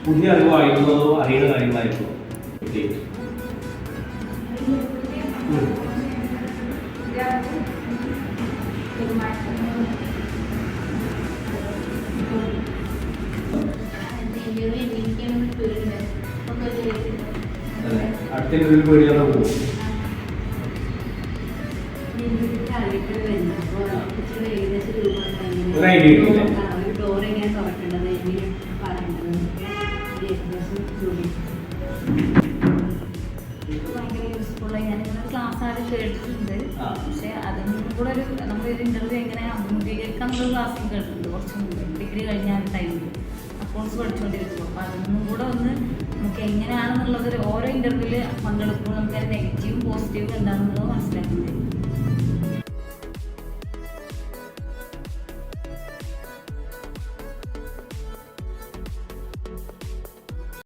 പുതിയ അറിവായിരുന്നോ അറിയുന്ന കാര്യങ്ങളായിരുന്നോ? അടുത്ത പേടിയാണോ പോകും? ഒരു ഐഡിയ ഇല്ല. ക്ലാസ് ആരും കേട്ടിട്ടുണ്ട്, പക്ഷെ അതൊന്നും കൂടെ ഒരു നമ്മളൊരു ഇന്റർവ്യൂ എങ്ങനെ അഭിമുഖീകരിക്കാം എന്നുള്ള ക്ലാസ്സിൽ കേട്ടിട്ടുണ്ട് കുറച്ചും കൂടെ ഡിഗ്രി കഴിഞ്ഞ ടൈമിൽ അക്കൗണ്ട്സ് പഠിച്ചുകൊണ്ടിരിക്കും. അപ്പോൾ അതൊന്നും കൂടെ ഒന്ന് നമുക്ക് എങ്ങനെയാണെന്നുള്ളത് ഓരോ ഇന്റർവ്യൂവിൽ പങ്കെടുക്കുമ്പോൾ നമുക്ക് നെഗറ്റീവും പോസിറ്റീവും എന്താണെന്നുള്ളത് മനസ്സിലാക്കുന്നത്.